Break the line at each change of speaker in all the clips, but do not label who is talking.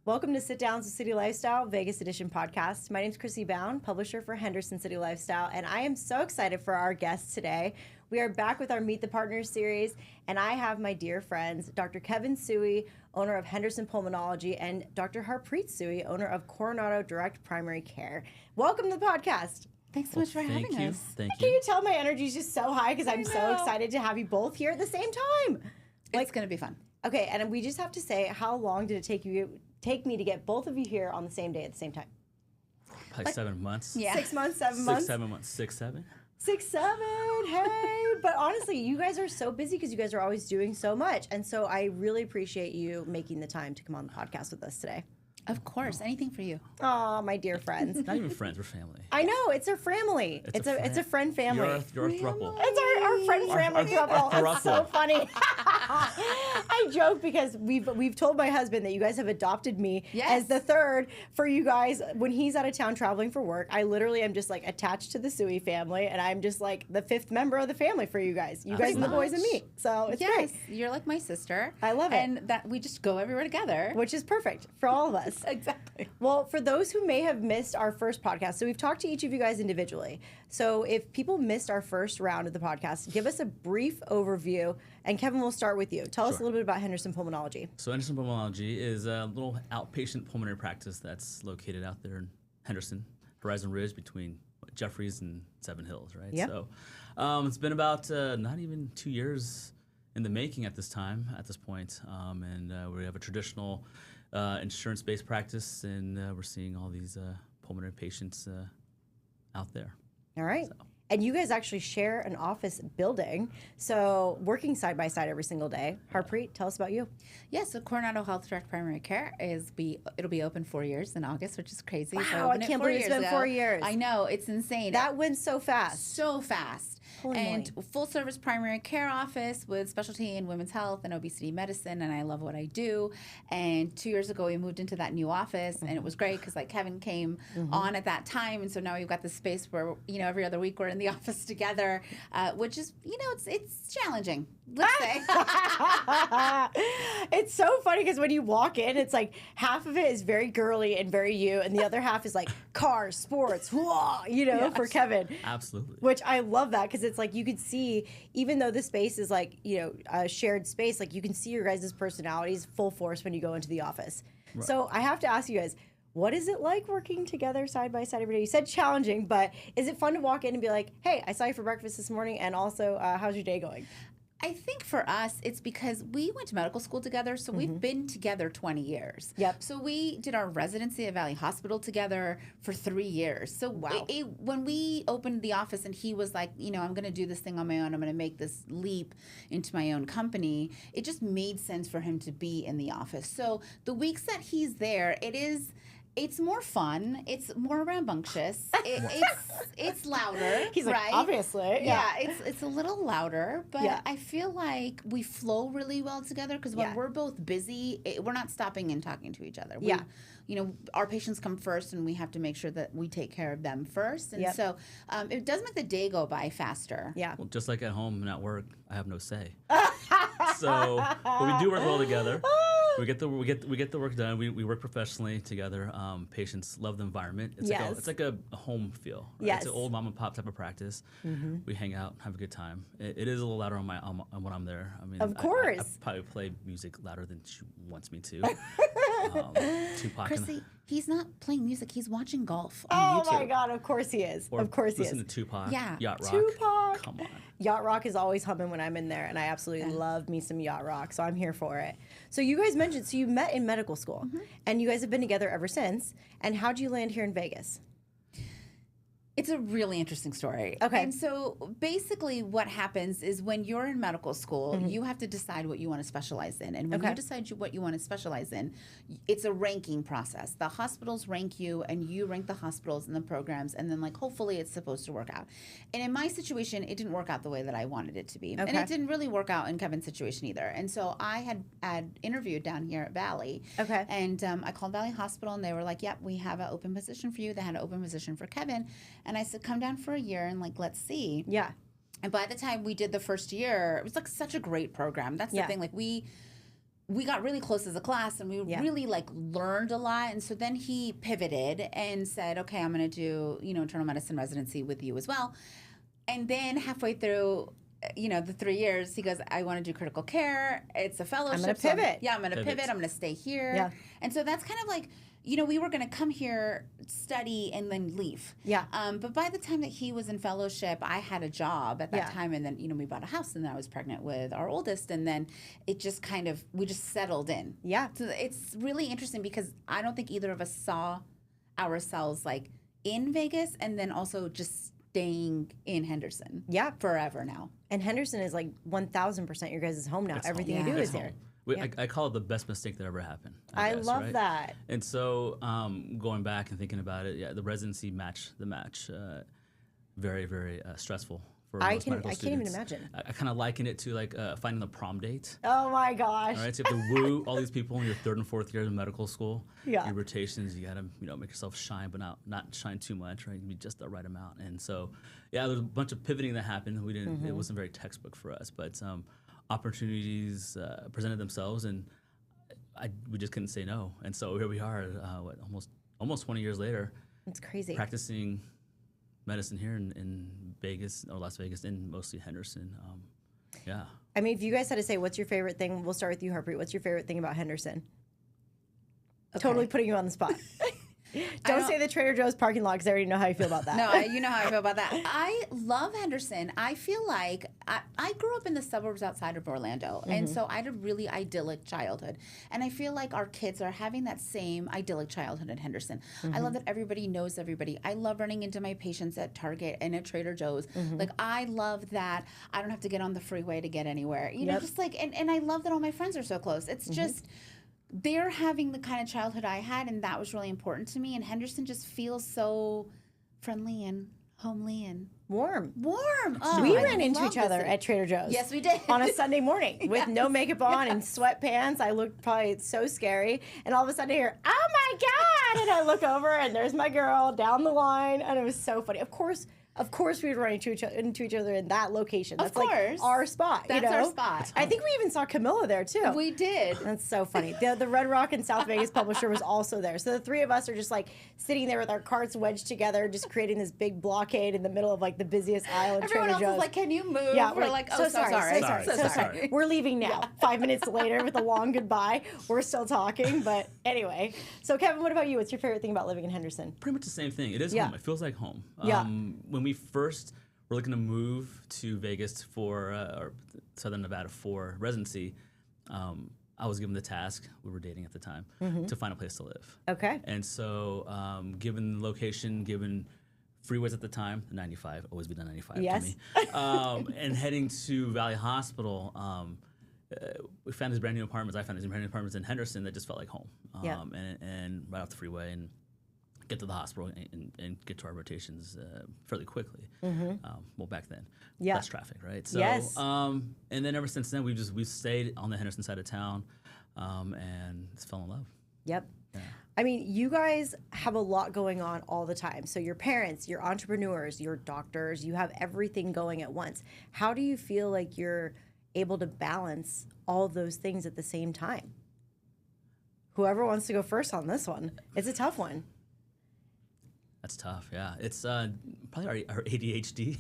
Welcome to Sit Downs with City Lifestyle, Vegas Edition podcast. My name is Chrissy Bound, publisher for Henderson City Lifestyle, and I am so excited for our guests today. We are back with our Meet the Partners series, and I have my dear friends, Dr. Kevin Tsui, owner of Henderson Pulmonology, and Dr. Harpreet Tsui, owner of Coronado Direct Primary Care. Welcome to the podcast.
Thanks so much for having us.
Thank you. Can you tell my energy is just so high because I'm so excited to have you both here at the same time?
It's going to be fun.
Okay, and we just have to say, how long did it take me to get both of you here on the same day at the same time?
Probably 7 months.
Yeah. 6 months, 7 months?
7 months. 6, 7.
6, 7, hey. But honestly, you guys are so busy because you guys are always doing so much. And so I really appreciate you making the time to come on the podcast with us today.
Of course, anything for you.
Oh, my dear friends.
Not even friends, we're family.
I know, it's our family. It's a friend family.
You're a throuple.
It's our friend family throuple. It's so funny. I joke because we've told my husband that you guys have adopted me as the third for you guys when he's out of town traveling for work. I literally am just like attached to the Tsui family, and I'm just like the fifth member of the family for you guys. You guys and the boys and me. So it's great.
You're like my sister.
I love it.
And that we just go everywhere together.
Which is perfect for all of us.
Exactly.
Well, for those who may have missed our first podcast, so we've talked to each of you guys individually. So if people missed our first round of the podcast, give us a brief overview. And Kevin, we'll start with you. Tell us a little bit about Henderson Pulmonology.
So Henderson Pulmonology is a little outpatient pulmonary practice that's located out there in Henderson, Horizon Ridge between Jeffries and Seven Hills, right?
Yep.
So it's been about not even 2 years in the making at this point. And we have a traditional insurance-based practice, and we're seeing all these pulmonary patients out there.
All right. And you guys actually share an office building, so working side by side every single day. Harpreet, tell us about you.
Yeah, so Coronado Health Direct Primary Care it'll be open 4 years in August, which is crazy.
Wow,
so
I can't believe it's been 4 years.
I know, it's insane.
That went so fast.
So fast.
Holy
and
moly.
Full service primary care office with specialty in women's health and obesity medicine, and I love what I do. And 2 years ago, we moved into that new office, and it was great because like Kevin came on at that time, and so now we've got this space where every other week we're in the office together, which is it's challenging. Let's say
it's so funny because when you walk in, it's like half of it is very girly and very you, and the other half is like cars, sports, for Kevin.
Absolutely.
Which I love that because it's like you could see, even though the space is like a shared space, like you can see your guys' personalities full force when you go into the office. Right. So I have to ask you guys, what is it like working together side by side every day? You said challenging, but is it fun to walk in and be like, hey, I saw you for breakfast this morning, and also how's your day going?
I think for us, it's because we went to medical school together, so we've been together 20 years.
Yep.
So we did our residency at Valley Hospital together for 3 years. So when we opened the office and he was like, I'm going to do this thing on my own, I'm going to make this leap into my own company, it just made sense for him to be in the office. So the weeks that he's there, it's more fun. It's more rambunctious. It's louder.
He's like,
right?
Obviously.
Yeah, it's a little louder, but
Yeah.
I feel like we flow really well together because when we're both busy, we're not stopping and talking to each other. Our patients come first, and we have to make sure that we take care of them first. And so it does make the day go by faster.
Yeah.
Well, just like at home and at work, I have no say. But we do work well together. We get the work done. We work professionally together. Patients love the environment. It's like a home feel. Right?
Yes.
It's an old mom and pop type of practice. We hang out, have a good time. It is a little louder on when I'm there. I mean,
of course.
I probably play music louder than she wants me to. Tupac.
Chrissy, he's not playing music. He's watching golf on YouTube.
Oh my God! Of course he is.
Or
of course he is.
listen to Tupac.
Yeah.
Yacht Rock.
Tupac.
Come on.
Yacht Rock is always humming when I'm in there, and I absolutely love me some Yacht Rock, so I'm here for it. So you guys mentioned, so you met in medical school, and you guys have been together ever since. And how'd you land here in Vegas?
It's a really interesting story.
Okay.
And so basically what happens is when you're in medical school, you have to decide what you want to specialize in. And when you decide what you want to specialize in, it's a ranking process. The hospitals rank you, and you rank the hospitals and the programs, and then hopefully it's supposed to work out. And in my situation, it didn't work out the way that I wanted it to be. And it didn't really work out in Kevin's situation either. And so I had interviewed down here at Valley.
Okay.
And I called Valley Hospital, and they were like, yep, we have an open position for you. They had an open position for Kevin. And I said, come down for a year and let's see.
Yeah.
And by the time we did the first year, it was such a great program. That's the thing. we got really close as a class, and we really like learned a lot. And so then he pivoted and said, okay, I'm going to do, internal medicine residency with you as well. And then halfway through, the 3 years, he goes, I want to do critical care. It's a fellowship.
I'm going to pivot.
I'm going to pivot. I'm going to stay here.
Yeah.
And so that's kind of like, we were going to come here, study, and then leave.
Yeah.
But by the time that he was in fellowship, I had a job at that time. And then, we bought a house, and then I was pregnant with our oldest. And then it just we just settled in.
Yeah.
So it's really interesting because I don't think either of us saw ourselves like in Vegas and then also just staying in Henderson.
Yeah.
Forever now.
And Henderson is like 1,000% your guys' home now.
It's
Everything
home.
you do
It's
is there.
home. I call it the best mistake that ever happened.
I
guess,
love
right?
that.
And so going back and thinking about it, the residency match, very, very stressful for most medical students.
I can't even imagine.
I kind of liken it to like finding the prom date.
Oh my gosh.
All right, so you have to woo all these people in your 3rd and 4th year of medical school.
Yeah.
Your rotations, you got to make yourself shine, but not shine too much, right? Be just the right amount. And so, there's a bunch of pivoting that happened. We didn't. It wasn't very textbook for us, but opportunities presented themselves, and we just couldn't say no. And so here we are, almost 20 years later.
It's crazy.
Practicing medicine here in Vegas or Las Vegas, and mostly Henderson.
I mean, if you guys had to say, what's your favorite thing? We'll start with you, Harpreet. What's your favorite thing about Henderson? Okay. Totally putting you on the spot. Don't say the Trader Joe's parking lot, because I already know how you feel about that.
No, you know how I feel about that. I love Henderson. I feel like I grew up in the suburbs outside of Orlando, and so I had a really idyllic childhood. And I feel like our kids are having that same idyllic childhood in Henderson. I love that everybody knows everybody. I love running into my patients at Target and at Trader Joe's. Like, I love that I don't have to get on the freeway to get anywhere. Just like, and I love that all my friends are so close. It's just... they're having the kind of childhood I had, and that was really important to me. And Henderson just feels so friendly and homely and
warm.
Oh,
we ran into each other at Trader Joe's.
Yes, we did.
On a Sunday morning with no makeup on and sweatpants. I looked probably so scary. And all of a sudden I hear, oh my God! And I look over, and there's my girl down the line. And it was so funny. Of course, we would run into each other in that location. That's like our spot.
That's our spot.
I think we even saw Camilla there too.
We did.
That's so funny. The Red Rock and South Vegas publisher was also there. So the three of us are just like sitting there with our carts wedged together, just creating this big blockade in the middle of like the busiest aisle in Trader Joe's.
Everyone else is like, "Can you move?"
Yeah,
we're like, "Oh, so sorry.
We're leaving now." 5 minutes later with a long goodbye. We're still talking, but anyway. So Kevin, what about you? What's your favorite thing about living in Henderson?
Pretty much the same thing. It is home. It feels like home. When we first were looking to move to Vegas or Southern Nevada for residency, I was given the task, we were dating at the time, to find a place to live.
Okay.
And so given the location, given freeways at the time, the 95, always be the 95 to me, and heading to Valley Hospital, we found these brand new apartments. I found these brand new apartments in Henderson that just felt like home. And right off the freeway, and get to the hospital and get to our rotations fairly quickly. Well, back then, less traffic, right? So, and then ever since then, we've stayed on the Henderson side of town, and just fell in love.
Yep.
Yeah.
I mean, you guys have a lot going on all the time. So your parents, you're entrepreneurs, you're doctors, you have everything going at once. How do you feel like you're able to balance all of those things at the same time? Whoever wants to go first on this one. It's a tough one.
That's tough, yeah. It's probably our ADHD.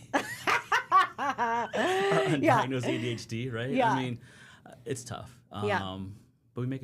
Our undiagnosed ADHD, right?
Yeah.
I mean, it's tough. But we make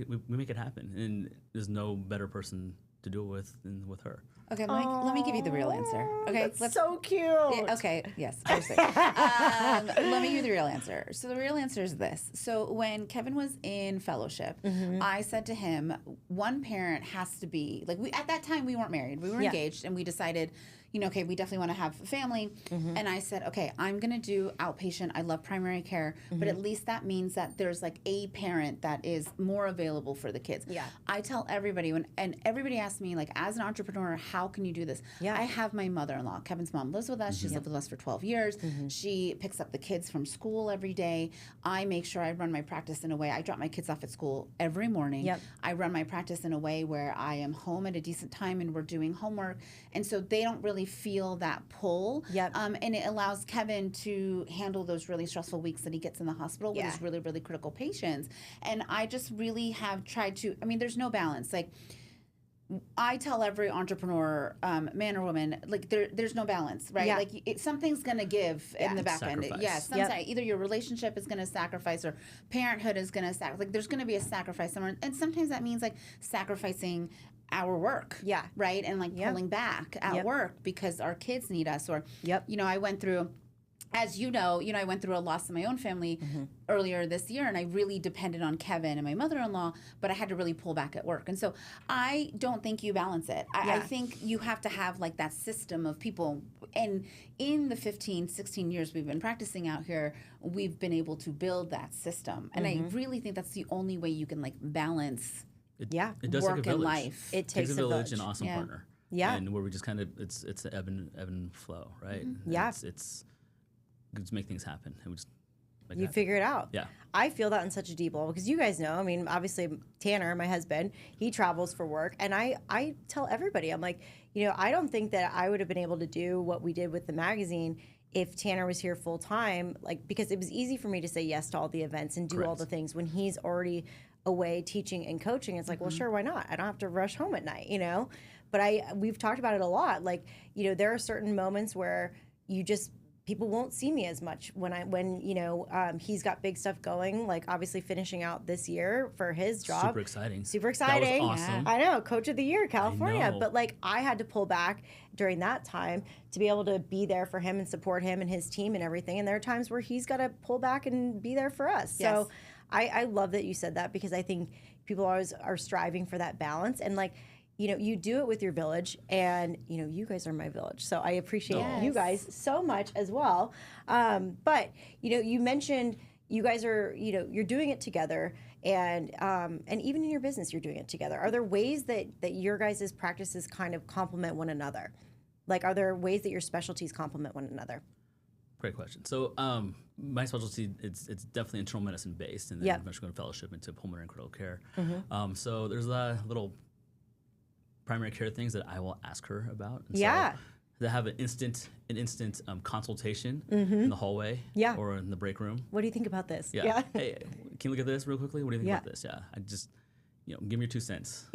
it happen, and there's no better person to do it with than with her.
Okay, let me give you the real answer. Okay,
that's so cute.
Yeah, okay, yes, seriously. Let me give you the real answer. So the real answer is this. So when Kevin was in fellowship, I said to him, one parent has to be, like, at that time we weren't married. We were engaged, and we decided, okay, we definitely want to have a family. And I said, okay, I'm going to do outpatient. I love primary care, but at least that means that there's like a parent that is more available for the kids.
Yeah.
I tell everybody, and everybody asks me, like, as an entrepreneur, how can you do this?
Yeah.
I have my mother-in-law. Kevin's mom lives with us. She's lived with us for 12 years. She picks up the kids from school every day. I make sure I run my practice in a way. I drop my kids off at school every morning. I run my practice in a way where I am home at a decent time and we're doing homework. And so they don't really really feel that pull.
Yep.
And it allows Kevin to handle those really stressful weeks that he gets in the hospital with his really, really critical patients. And I just really have tried to, I mean, there's no balance. Like, I tell every entrepreneur, man or woman, like there's no balance, right?
Yeah.
Like something's going to give in the back end. Yeah, sometimes either your relationship is going to sacrifice or parenthood is going to sacrifice. Like there's going to be a sacrifice somewhere. And sometimes that means like sacrificing our work, right? And like pulling back at work because our kids need us. Or, you know, I went through... As you know, I went through a loss in my own family earlier this year, and I really depended on Kevin and my mother-in-law, but I had to really pull back at work. And so I don't think you balance it. I think you have to have like that system of people. And in the 15, 16 years we've been practicing out here, we've been able to build that system. And I really think that's the only way you can like balance
it does
work
take a
and
village.
life.
It takes a
village, an awesome partner.
Yeah.
And where we just kind of, it's the ebb and flow, right?
Yeah.
It's just make things happen. It was
you figure it out.
Yeah.
I feel that on such a deep level because you guys know, I mean, obviously Tanner, my husband, he travels for work. And I tell everybody, I'm like, you know, I don't think that I would have been able to do what we did with the magazine if Tanner was here full time, like, because it was easy for me to say yes to all the events and do all the things when he's already away teaching and coaching. It's like, well, sure, why not? I don't have to rush home at night, you know? But we've talked about it a lot. Like, you know, there are certain moments where people won't see me as much when you know, he's got big stuff going, like obviously finishing out this year for his job.
Super exciting.
That
was awesome.
I know, Coach of the Year, California. But like I had to pull back during that time to be able to be there for him and support him and his team and everything. And there are times where he's got to pull back and be there for us.
Yes.
So I love that you said that because I think people always are striving for that balance. And like, you know, you do it with your village, and you know, you guys are my village, so I appreciate you guys so much as well. But you know, you mentioned you guys are, you know, you're doing it together, and even in your business, you're doing it together. Are there ways that your guys' practices kind of complement one another? Like, are there ways that your specialties complement one another?
Great question. So my specialty, it's definitely internal medicine based, and then eventually going to fellowship into pulmonary and critical care. So there's a little primary care things that I will ask her about. And so they have an instant consultation in the hallway or in the break room.
What do you think about this?
Hey, can you look at this real quickly? What do you think about this? I just, you know, give me your 2 cents.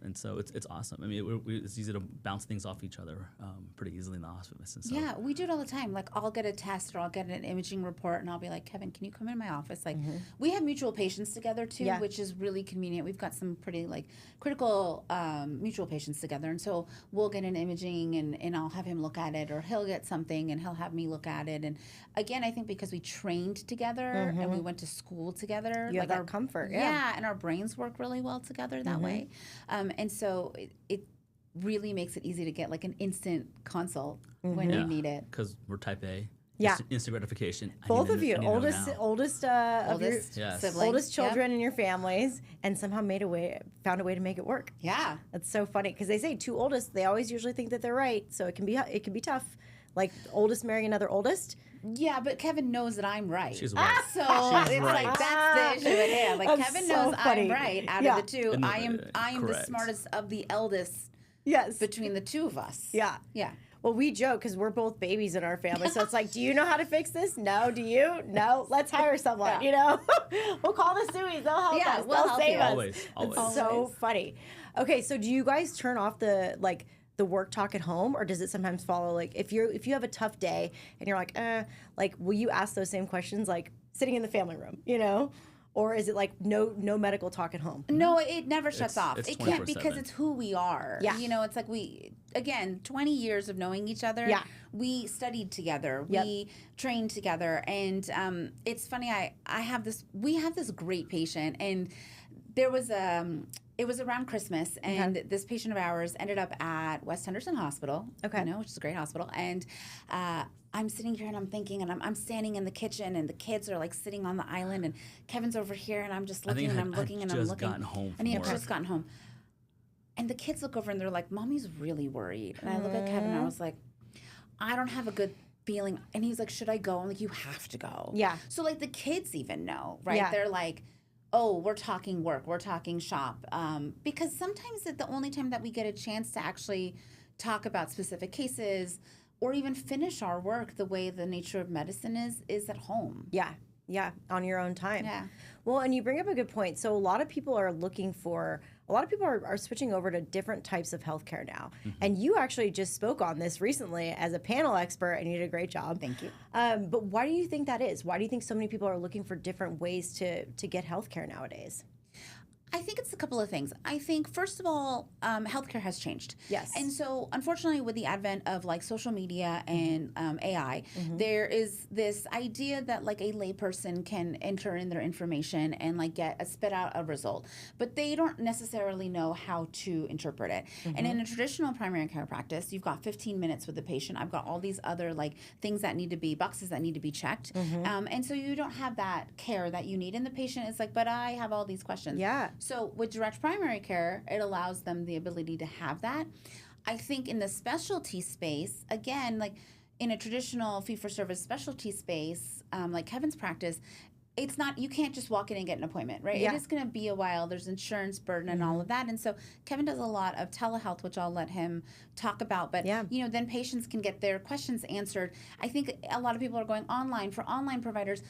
And so it's awesome. I mean, it's easy to bounce things off each other pretty easily in the hospice. And so,
we do it all the time. Like, I'll get a test or I'll get an imaging report, and I'll be like, Kevin, can you come in my office? Like, we have mutual patients together too, which is really convenient. We've got some pretty like critical mutual patients together, and so we'll get an imaging, and I'll have him look at it, or he'll get something and he'll have me look at it. And again, I think because we trained together and we went to school together,
you
like
have that comfort,
and our brains work really well together that way. And so it really makes it easy to get like an instant consult when you need it.
Because we're type A.
Yeah.
Instant gratification.
Both of you, oldest of your
siblings.
oldest children in your families, and somehow found a way to make it work.
Yeah.
That's so funny because they say two oldest, they always usually think that they're right, so it can be tough. Like oldest marrying another oldest.
Yeah, but Kevin knows that I'm right.
She's right.
So it's like that's the issue at hand. Like
That's
Kevin
so
knows
funny.
I'm right out of the two.
And
I am the
correct.
smartest of the eldest.
Yes.
Between the two of us.
Yeah.
Yeah.
Well, we joke because we're both babies in our family. So it's like, do you know how to fix this? No. Do you? No. Let's hire someone, you know? We'll call the Tsuis. They'll help us.
We'll
They'll save us.
Always.
It's so funny. Okay, so do you guys turn off the work talk at home, or does it sometimes follow, like if you have a tough day and you're like will you ask those same questions like sitting in the family room, you know? Or is it like no medical talk at home?
No, it never shuts off.
It's
it can't
24/7.
because it's who we are.
Yeah.
You know, it's like 20 years of knowing each other.
Yeah.
We studied together.
Yep.
We trained together. And it's funny, we have this great patient, and there was it was around Christmas, and this patient of ours ended up at West Henderson Hospital, you know, which is a great hospital. And I'm sitting here and I'm thinking, and I'm standing in the kitchen, and the kids are like sitting on the island, and Kevin's over here, and I'm just looking, and I'm looking, and I'm looking.
Gotten home
and he had just gotten home. And the kids look over and they're like, Mommy's really worried. And I look at Kevin and I was like, I don't have a good feeling. And he's like, should I go? I'm like, you have to go.
Yeah.
So like the kids even know, right?
Yeah.
They're like, oh, we're talking work, we're talking shop. Because sometimes the only time that we get a chance to actually talk about specific cases, or even finish our work the way the nature of medicine is at home.
Yeah. Yeah, on your own time.
Yeah.
Well, and you bring up a good point. So a lot of people are switching over to different types of healthcare now. And you actually just spoke on this recently as a panel expert, and you did a great job.
Thank you.
But why do you think that is? Why do you think so many people are looking for different ways to get healthcare nowadays?
I think it's a couple of things. I think, first of all, healthcare has changed.
Yes.
And so, unfortunately, with the advent of like social media and AI, there is this idea that like a layperson can enter in their information and like spit out a result, but they don't necessarily know how to interpret it. And in a traditional primary care practice, you've got 15 minutes with the patient. I've got all these other like things that need to be boxes that need to be checked, and so you don't have that care that you need. And the patient is like, but I have all these questions.
Yeah.
So with direct primary care, it allows them the ability to have that. I think in the specialty space, again, like in a traditional fee-for-service specialty space, like Kevin's practice, it's not, you can't just walk in and get an appointment, right?
Yeah.
It is going to be a while. There's insurance burden and all of that. And so Kevin does a lot of telehealth, which I'll let him talk about. But, you know, then patients can get their questions answered. I think a lot of people are going online. For online providers,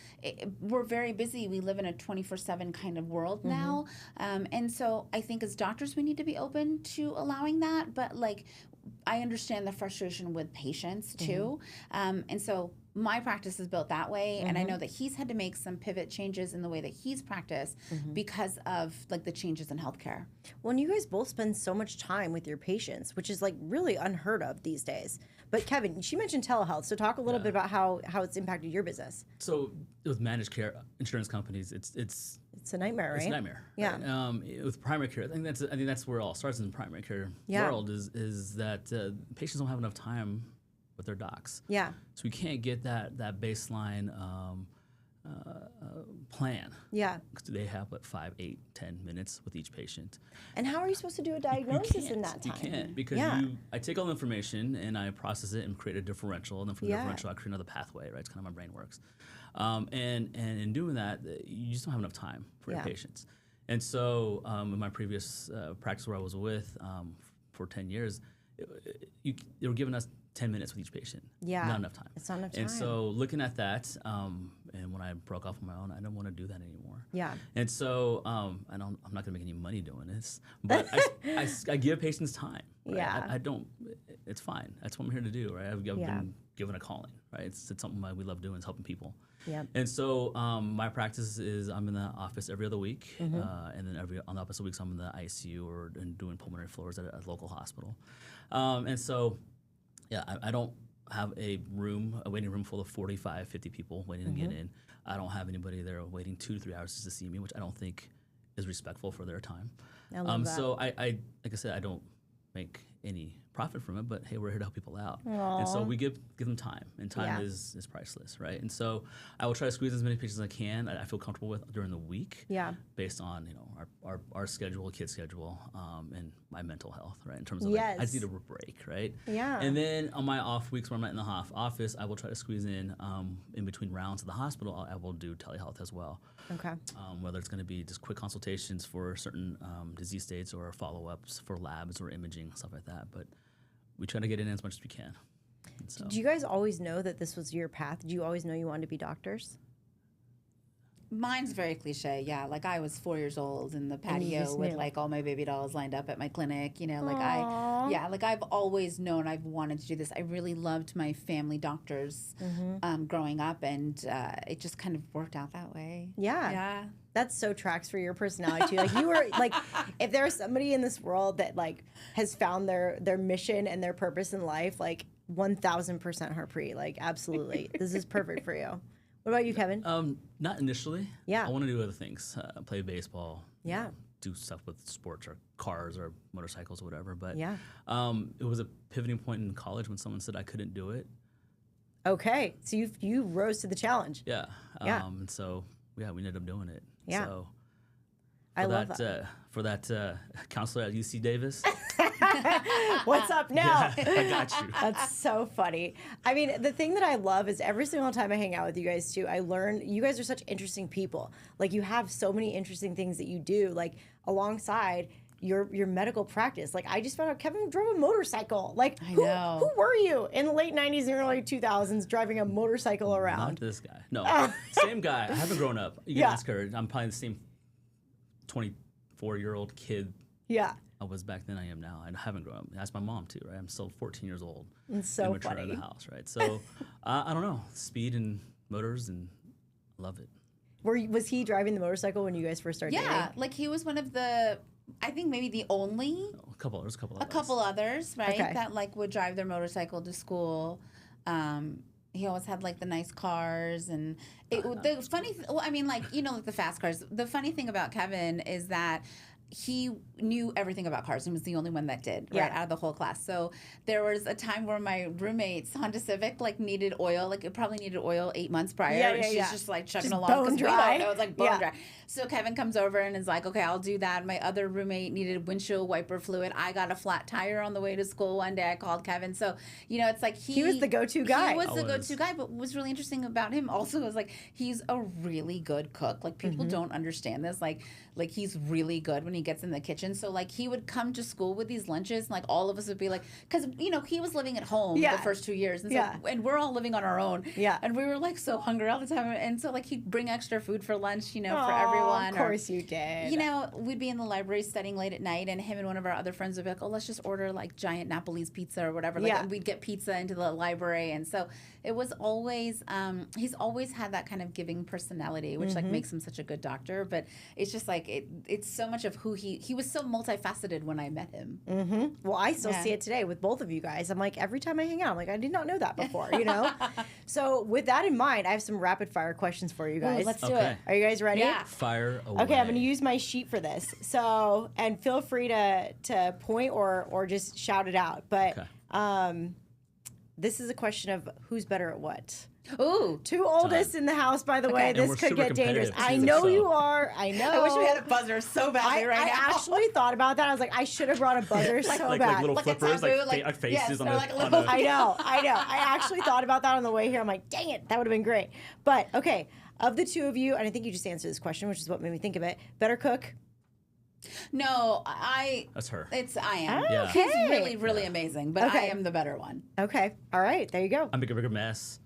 we're very busy. We live in a 24/7 kind of world now. And so I think as doctors, we need to be open to allowing that. But, like, I understand the frustration with patients, too. And so my practice is built that way, and I know that he's had to make some pivot changes in the way that he's practiced because of like the changes in healthcare.
Well, and you guys both spend so much time with your patients, which is like really unheard of these days. But Kevin, she mentioned telehealth, so talk a little bit about how it's impacted your business.
So with managed care insurance companies, it's
a nightmare, right?
It's a nightmare.
Yeah.
Right? With primary care, I think that's where it all starts in the primary care world. Is that patients don't have enough time with their docs.
Yeah.
So we can't get that baseline plan.
Yeah.
They have 5, 8, 10 minutes with each patient.
And how are you supposed to do a diagnosis in that time?
You can't, because I take all the information and I process it and create a differential, and then from the differential I create another pathway, right? It's kind of how my brain works. And in doing that, you just don't have enough time for your patients. And so in my previous practice where I was with for 10 years, they were giving us 10 minutes with each patient.
Yeah.
Not enough time.
It's not enough time.
And so looking at that, and when I broke off on my own, I didn't want to do that anymore.
Yeah.
And so I'm not going to make any money doing this, but I give patients time. Right?
Yeah.
I don't, it's fine. That's what I'm here to do, right? I've been given a calling, right? It's something we love doing, is helping people.
Yeah.
And so my practice is I'm in the office every other week, and then on the opposite weeks I'm in the ICU and doing pulmonary floors at a local hospital. And so, yeah, I don't have a waiting room full of 45, 50 people waiting to get in. I don't have anybody there waiting 2 to 3 hours just to see me, which I don't think is respectful for their time.
I love that.
So I like I said, I don't make any profit from it, but hey, we're here to help people out.
Aww.
And so we give them time, and time is priceless, right? And so I will try to squeeze as many patients as I can. I feel comfortable with during the week, based on our schedule, kid schedule, and my mental health, right? In terms of I just need a break, right?
Yeah.
And then on my off weeks when I'm not in the office, I will try to squeeze in between rounds of the hospital. I will do telehealth as well.
Okay.
Whether it's going to be just quick consultations for certain disease states or follow-ups for labs or imaging, stuff like that. But we try to get in as much as we can. So.
Did you guys always know that this was your path? Did you always know you wanted to be doctors?
Mine's very cliche, yeah. Like I was 4 years old in the patio with like all my baby dolls lined up at my clinic, you know, like like I've always known I've wanted to do this. I really loved my family doctors growing up, and it just kind of worked out that way.
Yeah.
Yeah.
That so tracks for your personality too. Like you were like, if there's somebody in this world that like has found their mission and their purpose in life, like 1000% Harpreet, like absolutely, this is perfect for you. What about you, Kevin?
Not initially.
Yeah.
I want to do other things. Play baseball.
Yeah.
Do stuff with sports or cars or motorcycles or whatever. But
yeah.
It was a pivoting point in college when someone said I couldn't do it.
Okay. So you rose to the challenge.
Yeah.
Yeah.
And so, yeah, we ended up doing it.
Yeah.
So
I love that.
For that counselor at UC Davis.
What's up now?
Yeah, I got you.
That's so funny. I mean, the thing that I love is every single time I hang out with you guys too, I learn you guys are such interesting people. Like you have so many interesting things that you do, like alongside your medical practice. Like, I just found out Kevin drove a motorcycle. Like,
I
who
know.
were you in the late 90s and early 2000s driving a motorcycle
Not
around?
this guy. No, same guy. I haven't grown up. You can
Yeah.
ask her. I'm probably the same 24-year-old kid
Yeah.
I was back then. I am now. I haven't grown up. Ask my mom too, right? I'm still 14 years old.
It's so
immature
funny.
in the house, right? So I don't know. Speed and motors, and love it.
Was he driving the motorcycle when you guys first started
Yeah,
dating?
like he was one of the, I think maybe the only,
There's a couple.
a couple others, right?
Okay.
That like would drive their motorcycle to school. He always had like the nice cars, and the funny. Well, I mean, like like the fast cars. The funny thing about Kevin is that he knew everything about cars and was the only one that did, right,
Yeah.
out of the whole class. So there was a time where my roommate's Honda Civic like needed oil, like it probably needed oil 8 months prior.
Yeah,
and
yeah,
she's
yeah.
just like chugging
Just
along
bone
because we
dry.
don't know, it's like bone
Yeah.
dry. So Kevin comes over and is like, okay, I'll do that. My other roommate needed windshield wiper fluid. I got a flat tire on the way to school one day. I called Kevin. So, it's like
He was the go-to guy.
He was
I
the
was.
go-to guy. But what was really interesting about him also was like, he's a really good cook. Like people don't understand this. Like he's really good when he gets in the kitchen. So like he would come to school with these lunches and like all of us would be like, because, he was living at home
Yeah.
the first 2 years. And, so,
Yeah.
and we're all living on our own.
Yeah.
And we were like so hungry all the time. And so like he'd bring extra food for lunch, for
Aw,
everyone.
Of course you did.
We'd be in the library studying late at night, and him and one of our other friends would be like, oh, let's just order like giant Napoli's pizza or whatever. Like,
Yeah.
and we'd get pizza into the library. And so it was always, he's always had that kind of giving personality, which like makes him such a good doctor. But it's just like, it's so much of who he was so multifaceted when I met him.
Well, I still
Yeah.
see it today with both of you guys. I'm like, every time I hang out, I'm like, I did not know that before, So with that in mind, I have some rapid fire questions for you guys.
Let's do
Okay.
it.
Are you guys ready?
Yeah.
Fire away.
Okay, I'm going to use my sheet for this. So, and feel free to point or just shout it out. But this is a question of who's better at what.
Ooh.
Two oldest in the house, by the way.
And
This
we're
could
super
get dangerous.
competitive,
I
too,
know
so.
you are. I know.
I wish we had a buzzer so badly
I
now.
actually thought about that. I was like, I should have brought a buzzer so
like
bad.
little
Like a
flippers,
taboo,
like,
like-
faces
yes,
on
or
the.
like a
on
little-
the-
I know. I actually thought about that on the way here. I'm like, dang it, that would have been great. But okay, of the two of you, and I think you just answered this question, which is what made me think of it. Better cook?
No,
That's her.
I am.
Yeah.
She's
Okay.
really, really amazing, but I
Okay.
am the better one.
Okay, all right, there you go.
I make a bigger mess.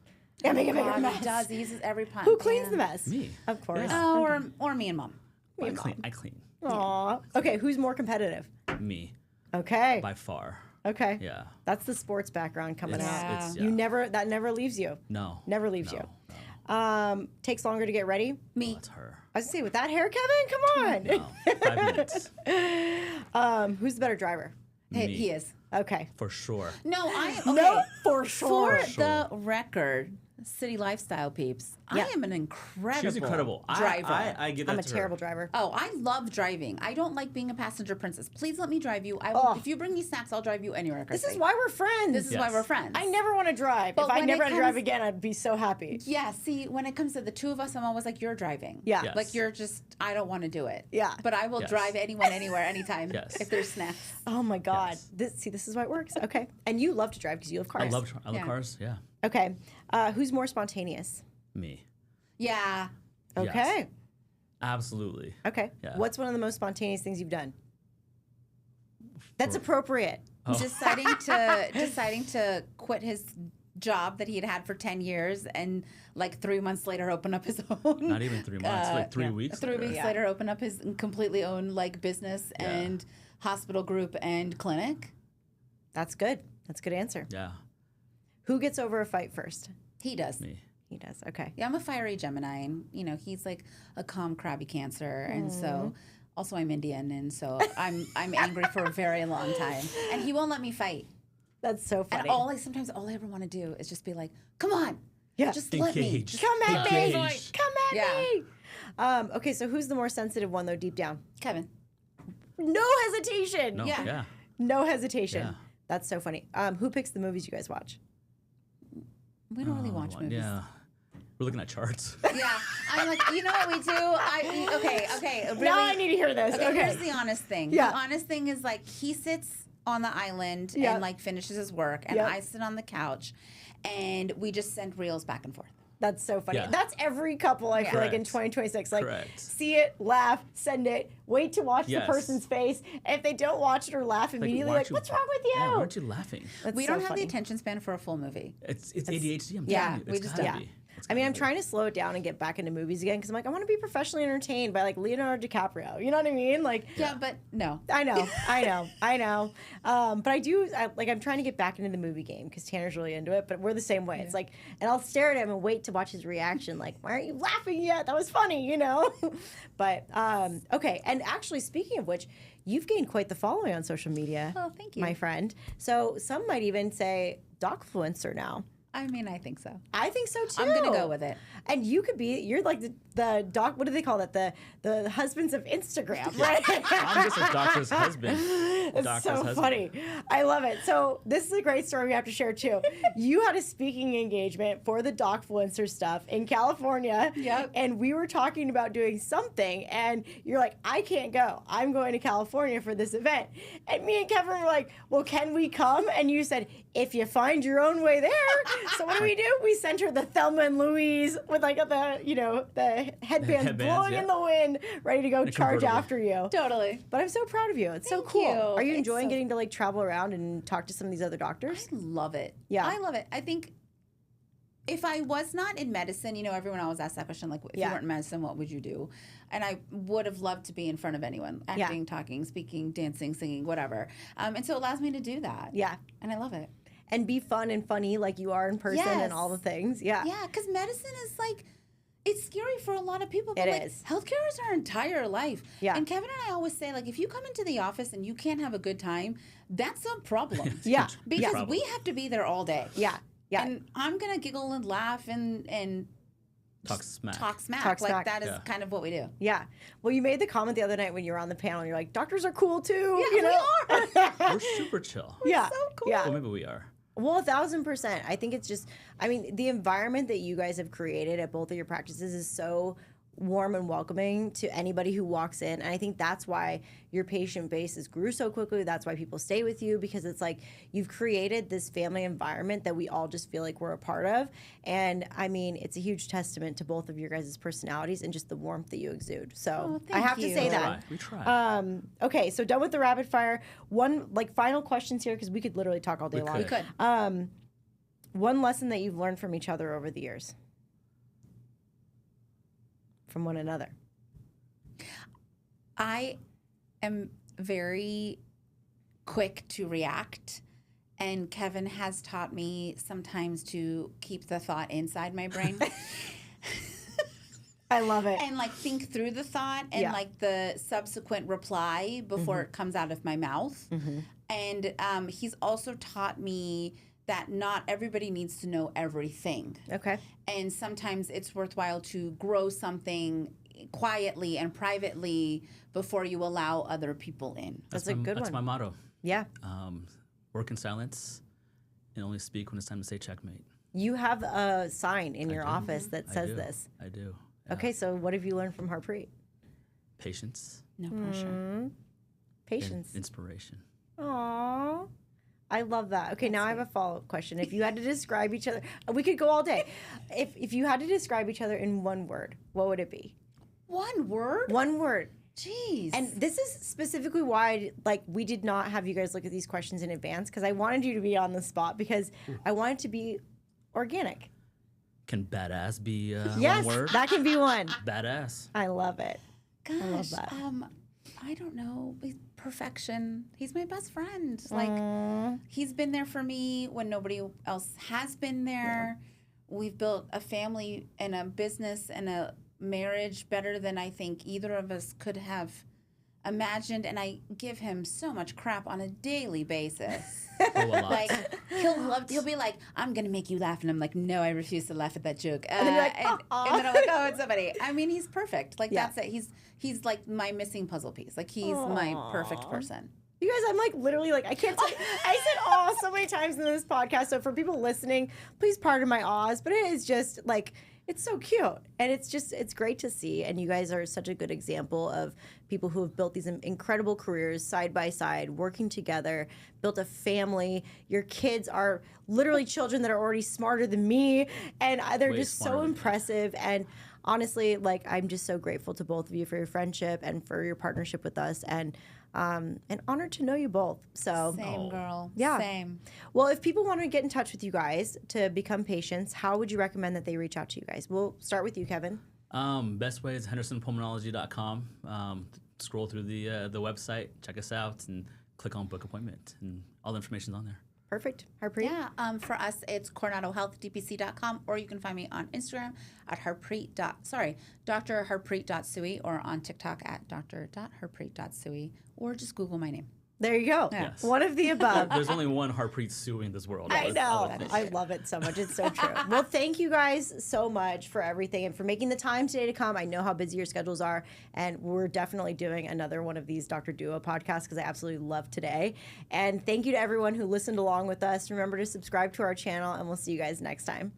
Yeah, make a bigger
God,
mess.
He does. He uses every pot.
Who cleans the mess?
Me.
Of course.
Yeah.
Oh, or me and mom.
I clean. I clean.
Aw. Okay, who's more competitive?
Me.
Okay.
By far.
Okay.
Yeah.
That's the sports background coming
It's,
out.
it's,
You
yeah.
that never leaves you.
No.
Never leaves
No,
you.
no.
Takes longer to get ready.
Me.
That's her.
I was gonna say, with that hair, Kevin, come on.
No. 5 minutes.
Who's the better driver?
Hey,
Me.
he is.
Okay.
For sure.
No, I okay.
No, for sure.
For the record, City Lifestyle peeps,
Yeah.
I am an incredible
She's incredible.
driver.
I give that
I'm a
to her.
terrible driver.
Oh, I love driving. I don't like being a passenger princess. Please let me drive you. I will,
Oh.
If you bring me snacks, I'll drive you anywhere.
This is
Kirsty.
why we're friends.
This is why
Yes.
we're friends.
I never want to drive.
But
If I
when
never
it
had to drive
comes-
again, I'd be so happy.
Yeah, see, when it comes to the two of us, I'm always like, you're driving.
Yeah.
Yes.
Like, you're just, I don't want to do it.
Yeah.
But I will
Yes.
drive anyone, anywhere, anytime
Yes.
if there's snacks.
Oh my God.
Yes.
This is why it works. Okay. And you love to drive because you love cars.
I love
Yeah.
cars. Yeah.
Okay. Who's more spontaneous?
Me.
Yeah.
Okay.
Yes. Absolutely.
Okay.
Yeah.
What's one of the most spontaneous things you've done? That's appropriate.
Oh.
Deciding to quit his job that he had for 10 years and like 3 months later open up his own.
Not even 3 months. Like 3
yeah.
weeks.
3 weeks
Yeah.
later open up his completely own like business
Yeah.
and hospital group and clinic.
That's good. That's a good answer.
Yeah.
Who gets over a fight first?
He does.
Me.
He does. Okay.
Yeah, I'm a fiery Gemini, and he's like a calm, crabby Cancer, and so also I'm Indian, and so I'm angry for a very long time, and he won't let me fight.
That's so
And
funny.
sometimes all I ever want to do is just be like, "Come on,
Yeah.
just let me,
Engage.
just
Come at me.
Engage.
Come at
Yeah.
me. Okay, so who's the more sensitive one though, deep down?
Kevin."
No hesitation.
No.
Yeah.
Yeah.
No hesitation.
Yeah.
That's so funny. Who picks the movies you guys watch?
We don't really watch movies.
Yeah. We're looking at charts.
Yeah, I'm like, you know what we do? Okay. Really,
Now I need to hear this.
Okay,
Okay.
here's the honest thing.
Yeah.
The honest thing is like he sits on the island
Yeah.
and like finishes his work, and
Yeah.
I sit on the couch, and we just send reels back and forth.
That's so funny.
Yeah.
That's every couple, I feel like, in
Correct.
2026. Like,
Correct.
see it, laugh, send it, wait to watch
Yes.
the person's face. And if they don't watch it or laugh immediately,
why aren't
what's wrong with you?
Yeah, why aren't you laughing?
That's
We
so
don't have
funny.
the attention span for a full movie.
It's ADHD. I'm
yeah,
telling you.
we
It's
just
gotta
don't.
be. It's
I mean,
gotta
I'm
be.
trying to slow it down and get back into movies again because I'm like, I want to be professionally entertained by like Leonardo DiCaprio. You know what I mean? Like,
Yeah, but no.
I know. But I'm trying to get back into the movie game because Tanner's really into it. But we're the same way. It's like, and I'll stare at him and wait to watch his reaction. Like, why aren't you laughing yet? That was funny, you know. But okay. And actually, speaking of which, you've gained quite the following on social media.
Oh, thank you.
my friend. So some might even say docfluencer now.
I mean, I think so.
I think so too.
I'm going to go with it.
And you could be, you're like the doc, what do they call it? The husbands of Instagram, right?
I'm just a doctor's husband.
It's
Doctor's
so
husband.
funny. I love it. So this is a great story we have to share too. You had a speaking engagement for the docfluencer stuff in California.
Yep.
And we were talking about doing something and you're like, I can't go. I'm going to California for this event. And me and Kevin were like, well, can we come? And you said, if you find your own way there. So what do? We sent her the Thelma and Louise with like the headbands blowing
yeah.
in the wind, ready to go
The
charge
convertible.
after you.
Totally.
But I'm so proud of you. It's so
Thank
cool.
you.
Are you
It's
enjoying
so-
getting to like travel around and talk to some of these other doctors?
I love it.
Yeah.
I love it. I think if I was not in medicine, everyone always asks that question, like, if
Yeah.
you weren't in medicine, what would you do? And I would have loved to be in front of anyone,
Yeah.
acting, talking, speaking, dancing, singing, whatever. And so it allows me to do that.
Yeah.
And I love it.
And be fun and funny like you are in person
Yes.
and all the things. Yeah.
Yeah, because medicine is like, it's scary for a lot of people.
It
But
is.
Healthcare is our entire life.
Yeah.
And Kevin and I always say, like, if you come into the office and you can't have a good time, that's a problem.
Yeah.
Because
problem.
we have to be there all day.
Yeah. Yeah.
And I'm going to giggle and laugh and
Talk
just
smack.
Talk smack.
Talk
like,
smack.
that is
Yeah.
kind of what we do.
Yeah. Well, you made the comment the other night when you were on the panel. You're like, doctors are cool too.
Yeah,
you know?
we are.
We're super chill.
Yeah.
so cool.
Yeah.
Well, maybe we are.
Well, 1,000%. I think it's just, I mean, the environment that you guys have created at both of your practices is so warm and welcoming to anybody who walks in. And I think that's why your patient base has grew so quickly. That's why people stay with you, because it's like you've created this family environment that we all just feel like we're a part of. And I mean, it's a huge testament to both of your guys' personalities and just the warmth that you exude. So
Oh,
I
thank
have to
you.
say
We
that.
We try.
Okay, so done with the rapid fire. One, like, final questions here, because we could literally talk all day long.
We could.
One lesson that you've learned from each other over the years, from one another.
I am very quick to react, and Kevin has taught me sometimes to keep the thought inside my brain.
I love it.
And like think through the thought and
Yeah.
like the subsequent reply before it comes out of my mouth. And he's also taught me that not everybody needs to know everything.
Okay.
And sometimes it's worthwhile to grow something quietly and privately before you allow other people in.
That's a good
That's
one.
my motto.
Yeah.
Work in silence and only speak when it's time to say checkmate.
You have a sign in your
do.
office that
I
says
do.
this.
I do. Yeah.
Okay, so what have you learned from Harpreet?
Patience
No pressure.
Patience.
and inspiration.
Aww. I love that. Okay, now I have a follow-up question. If you had to describe each other, we could go all day. If you had to describe each other in one word, what would it be?
One word?
One word.
Jeez.
And this is specifically why, we did not have you guys look at these questions in advance, because I wanted you to be on the spot, because I wanted to be organic.
Can badass be
Yes,
one word?
that can be one.
Badass.
I love it.
Gosh,
love that.
I don't know. Perfection. He's my best friend. Like, he's been there for me when nobody else has been there. We've built a family and a business and a marriage better than I think either of us could have imagined. And I give him so much crap on a daily basis.
Oh, a lot.
Like he'll be like, I'm gonna make you laugh, and I'm like, no, I refuse to laugh at that joke.
then you're like,
and then I'm like, oh, it's somebody. I mean, he's perfect. Like
Yeah.
that's it. He's like my missing puzzle piece. Like he's my perfect person.
You guys, I'm like literally like I can't say I said aw so many times in this podcast. So for people listening, please pardon my awes, but it is just like it's so cute and it's great to see. And you guys are such a good example of people who have built these incredible careers side by side, working together, built a family. Your kids are literally children that are already smarter than me, and they're
Way
just so
smarter than me.
impressive. And honestly, like I'm just so grateful to both of you for your friendship and for your partnership with us, and honored to know you both. So
Same, girl.
Yeah.
Same.
well, if people want to get in touch with you guys to become patients, how would you recommend that they reach out to you guys? We'll start with you, Kevin.
Best way is HendersonPulmonology.com. Scroll through the website, check us out, and click on book appointment, and all the information's on there.
Perfect. Harpreet?
Yeah, for us, it's coronadohealthdpc.com, or you can find me on Instagram at Dr. Harpreet.Tsui, or on TikTok at Dr.Harpreet.Tsui, or just Google my name.
There you go.
Yes.
One of the above.
There's only one Harpreet Tsui in this world.
I
Always-
know.
always
I love it so much. It's so true. Well, thank you guys so much for everything and for making the time today to come. I know how busy your schedules are, and we're definitely doing another one of these Dr. Duo podcasts because I absolutely love today. And thank you to everyone who listened along with us. Remember to subscribe to our channel, and we'll see you guys next time.